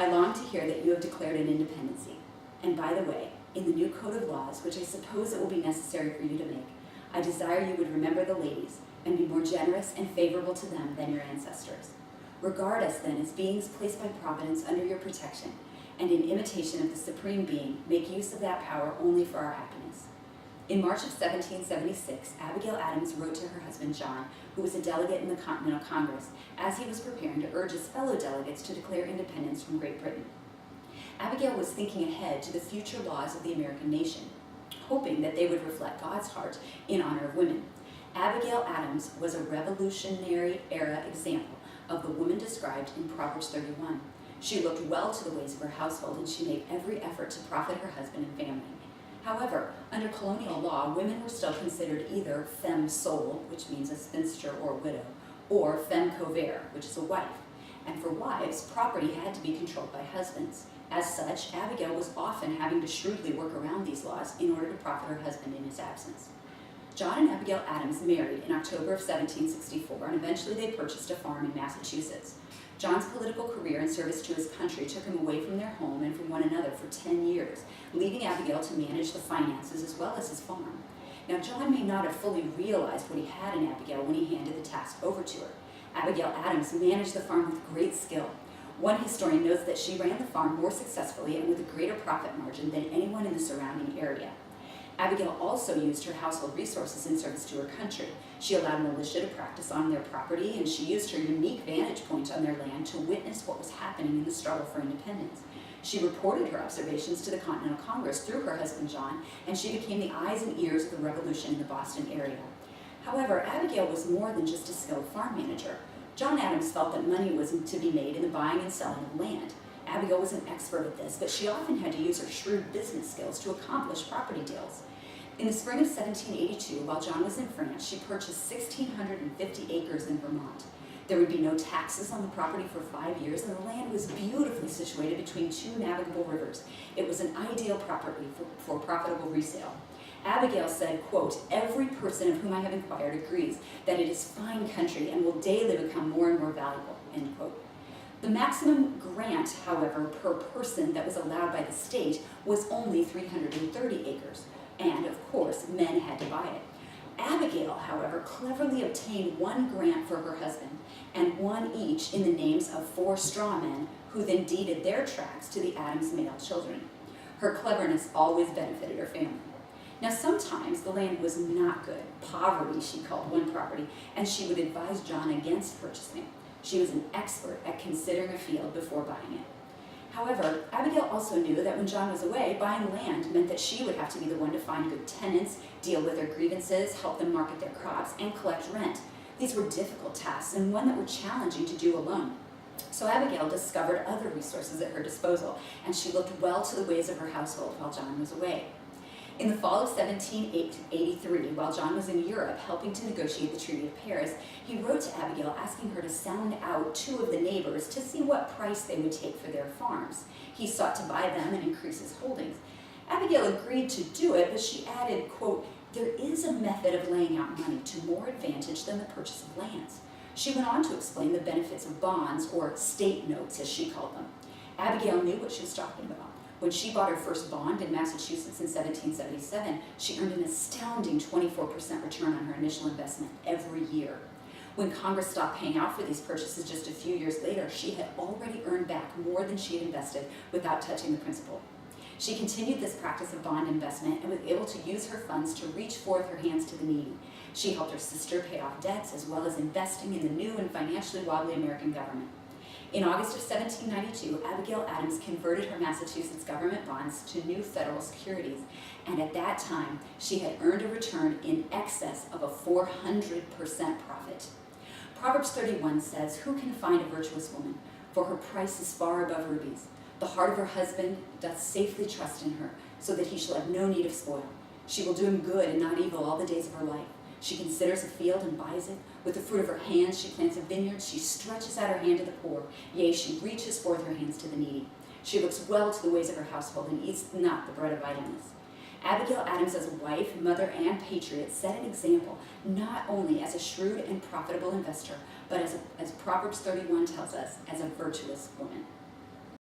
I long to hear that you have declared an independency. And by the way, in the new code of laws, which I suppose it will be necessary for you to make, I desire you would remember the ladies and be more generous and favorable to them than your ancestors. Regard us then as beings placed by providence under your protection, and in imitation of the Supreme Being, make use of that power only for our happiness. In March of 1776, Abigail Adams wrote to her husband John, who was a delegate in the Continental Congress, as he was preparing to urge his fellow delegates to declare independence from Great Britain. Abigail was thinking ahead to the future laws of the American nation, hoping that they would reflect God's heart in honor of women. Abigail Adams was a Revolutionary-era example of the woman described in Proverbs 31. She looked well to the ways of her household, and she made every effort to profit her husband and family. However, under colonial law, women were still considered either femme sole, which means a spinster or widow, or femme couvert, which is a wife. And for wives, property had to be controlled by husbands. As such, Abigail was often having to shrewdly work around these laws in order to profit her husband in his absence. John and Abigail Adams married in October of 1764, and eventually they purchased a farm in Massachusetts. John's political career and service to his country took him away from their home and from one another for 10 years, leaving Abigail to manage the finances as well as his farm. Now, John may not have fully realized what he had in Abigail when he handed the task over to her. Abigail Adams managed the farm with great skill. One historian notes that she ran the farm more successfully and with a greater profit margin than anyone in the surrounding area. Abigail also used her household resources in service to her country. She allowed militia to practice on their property, and she used her unique vantage point on their land to witness what was happening in the struggle for independence. She reported her observations to the Continental Congress through her husband John, and she became the eyes and ears of the revolution in the Boston area. However, Abigail was more than just a skilled farm manager. John Adams felt that money was to be made in the buying and selling of land. Abigail was an expert at this, but she often had to use her shrewd business skills to accomplish property deals. In the spring of 1782, while John was in France, she purchased 1,650 acres in Vermont. There would be no taxes on the property for 5 years, and the land was beautifully situated between two navigable rivers. It was an ideal property for profitable resale. Abigail said, quote, "Every person of whom I have inquired agrees that it is fine country and will daily become more and more valuable," end quote. The maximum grant, however, per person that was allowed by the state was only 330 acres, and of course, men had to buy it. Abigail, however, cleverly obtained one grant for her husband and one each in the names of 4 straw men who then deeded their tracts to the Adams male children. Her cleverness always benefited her family. Now, sometimes the land was not good. Poverty, she called one property, and she would advise John against purchasing. She was an expert at considering a field before buying it. However, Abigail also knew that when John was away, buying land meant that she would have to be the one to find good tenants, deal with their grievances, help them market their crops, and collect rent. These were difficult tasks and one that were challenging to do alone. So Abigail discovered other resources at her disposal, and she looked well to the ways of her household while John was away. In the fall of 1783, while John was in Europe helping to negotiate the Treaty of Paris, he wrote to Abigail asking her to sound out 2 of the neighbors to see what price they would take for their farms. He sought to buy them and increase his holdings. Abigail agreed to do it, but she added, quote, "There is a method of laying out money to more advantage than the purchase of lands." She went on to explain the benefits of bonds, or state notes as she called them. Abigail knew what she was talking about. When she bought her first bond in Massachusetts in 1777, she earned an astounding 24% return on her initial investment every year. When Congress stopped paying out for these purchases just a few years later, she had already earned back more than she had invested without touching the principal. She continued this practice of bond investment and was able to use her funds to reach forth her hands to the needy. She helped her sister pay off debts as well as investing in the new and financially wobbly American government. In August of 1792, Abigail Adams converted her Massachusetts government bonds to new federal securities, and at that time, she had earned a return in excess of a 400% profit. Proverbs 31 says, "Who can find a virtuous woman? For her price is far above rubies. The heart of her husband doth safely trust in her, so that he shall have no need of spoil. She will do him good and not evil all the days of her life. She considers a field and buys it. With the fruit of her hands she plants a vineyard. She stretches out her hand to the poor. Yea, she reaches forth her hands to the needy. She looks well to the ways of her household and eats not the bread of idleness." Abigail Adams, as a wife, mother, and patriot, set an example not only as a shrewd and profitable investor, but as Proverbs 31 tells us, as a virtuous woman.